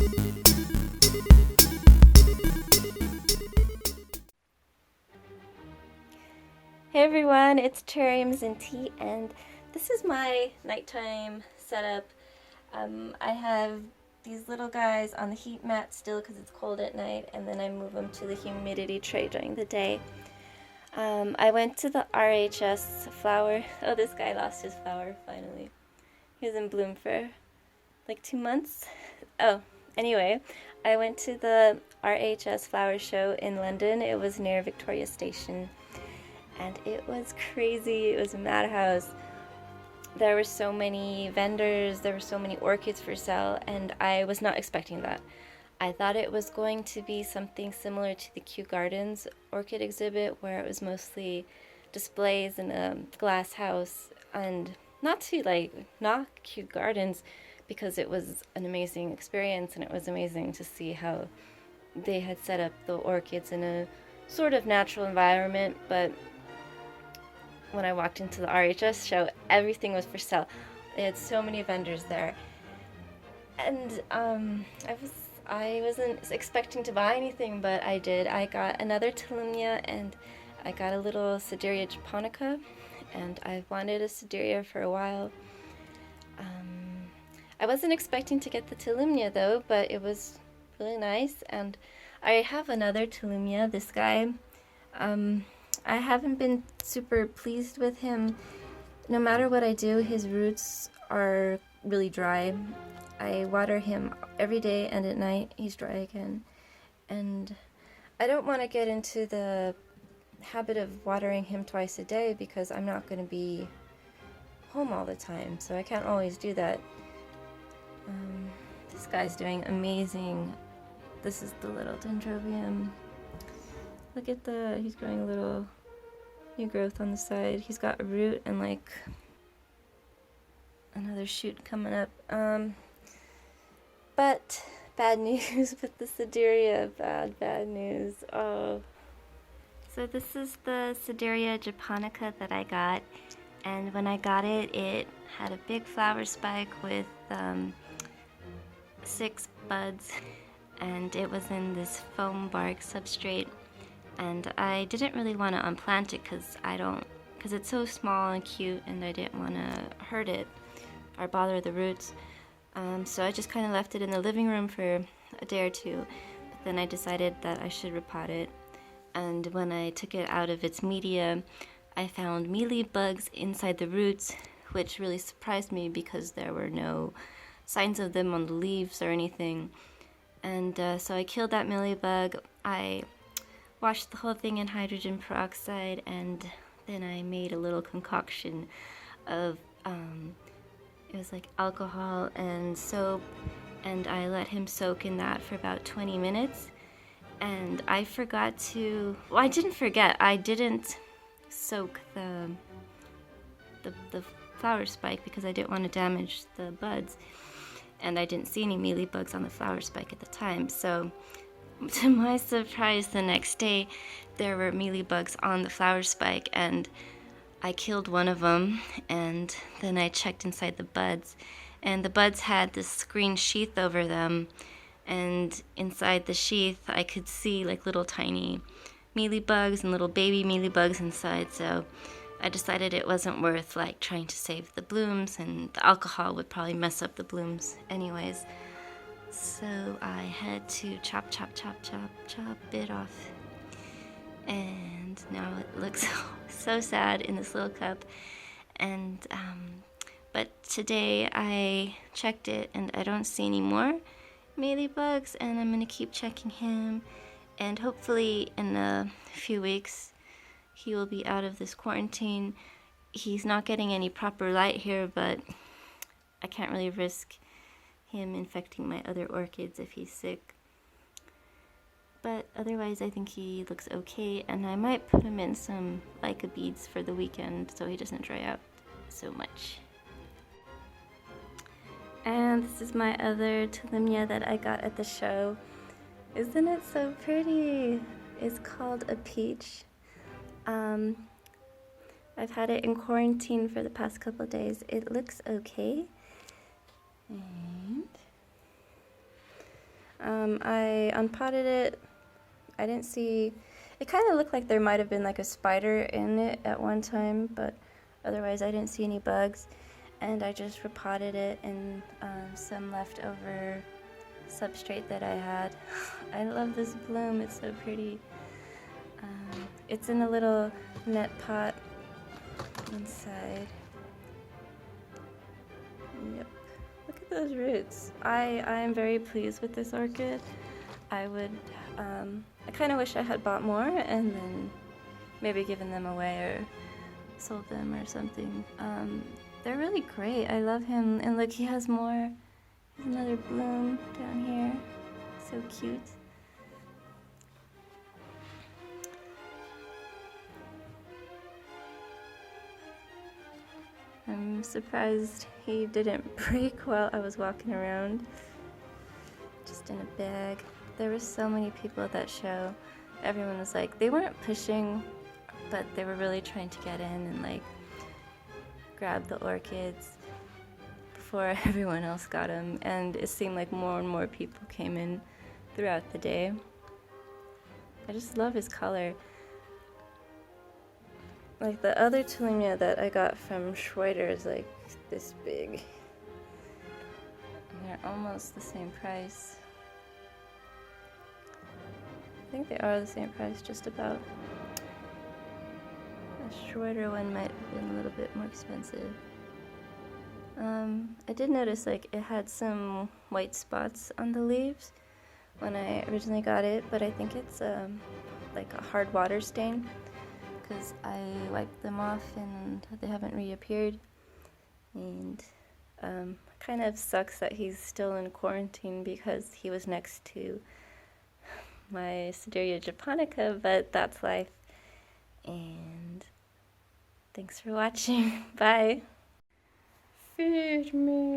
Hey everyone, it's Terrariums and Tea, and this is my nighttime setup. I have these little guys on the heat mat still because it's cold at night, and then I move them to the humidity tray during the day. I went to the RHS Flower. Oh, this guy lost his flower finally. He was in bloom for like 2 months. Oh, anyway, I went to the RHS Flower Show in London. It was near Victoria Station. And it was crazy. It was a madhouse. There were so many vendors, there were so many orchids for sale, and I was not expecting that. I thought it was going to be something similar to the Kew Gardens orchid exhibit, where it was mostly displays in a glass house, and not to knock Kew Gardens, because it was an amazing experience, and it was amazing to see how they had set up the orchids in a sort of natural environment, but when I walked into the RHS show, everything was for sale. They had so many vendors there, and I wasn't expecting to buy anything, but I did. I got another Tillumnia, and I got a little Sadirah Japonica, and I've wanted a Sadirah for a while. I wasn't expecting to get the Tillumnia though, but it was really nice, and I have another Tillumnia, this guy. I haven't been super pleased with him. No matter what I do, his roots are really dry. I water him every day, and at night he's dry again. And I don't want to get into the habit of watering him twice a day because I'm not going to be home all the time, so I can't always do that. This guy's doing amazing. This is the little dendrobium. Look at he's growing a little new growth on the side. He's got a root and like another shoot coming up. But bad news with the Sadirah, bad news. Oh. So this is the Sadirah Japonica that I got, and when I got it, it had a big flower spike with 6 buds, and it was in this foam bark substrate. And I didn't really want to unplant it because it's so small and cute, and I didn't want to hurt it or bother the roots. So I just kind of left it in the living room for a day or two. But then I decided that I should repot it. And when I took it out of its media, I found mealybugs inside the roots, which really surprised me because there were no signs of them on the leaves or anything. And so I killed that mealybug. I washed the whole thing in hydrogen peroxide, and then I made a little concoction of, it was like alcohol and soap, and I let him soak in that for about 20 minutes. And I forgot to, well, I didn't soak the flower spike because I didn't want to damage the buds, and I didn't see any mealybugs on the flower spike at the time. So to my surprise, the next day there were mealybugs on the flower spike, and I killed one of them, and then I checked inside the buds, and the buds had this green sheath over them, and inside the sheath I could see like little tiny mealybugs and little baby mealybugs inside. So I decided it wasn't worth like trying to save the blooms, and the alcohol would probably mess up the blooms anyways. So I had to chop it off, and now it looks so sad in this little cup. And but today I checked it, and I don't see any more mealybugs, and I'm gonna keep checking him, and hopefully in a few weeks he will be out of this quarantine. He's not getting any proper light here, but I can't really risk him infecting my other orchids if he's sick. But otherwise I think he looks okay, and I might put him in some mica beads for the weekend so he doesn't dry out so much. And this is my other Tillumnia that I got at the show. Isn't it so pretty? It's called a peach. I've had it in quarantine for the past couple of days. It looks okay. And I unpotted it. I didn't see, it kind of looked like there might have been like a spider in it at one time, but otherwise I didn't see any bugs. And I just repotted it in some leftover substrate that I had. I love this bloom, it's so pretty. It's in a little net pot inside. Yep, look at those roots. I am very pleased with this orchid. I would, I kind of wish I had bought more and then maybe given them away or sold them or something. They're really great. I love him. And look, he has more. There's another bloom down here. So cute. I'm surprised he didn't break while I was walking around. Just in a bag. There were so many people at that show. Everyone was like, they weren't pushing, but they were really trying to get in and like grab the orchids before everyone else got them. And it seemed like more and more people came in throughout the day. I just love his color. Like the other Tulinia that I got from Schroeder is like this big. And they're almost the same price. I think they are the same price, just about. The Schroeder one might have been a little bit more expensive. I did notice like it had some white spots on the leaves when I originally got it, but I think it's like a hard water stain because I wiped them off and they haven't reappeared. And kind of sucks that he's still in quarantine because he was next to my Sadirah Japonica, but that's life. And thanks for watching. Bye. Feed me.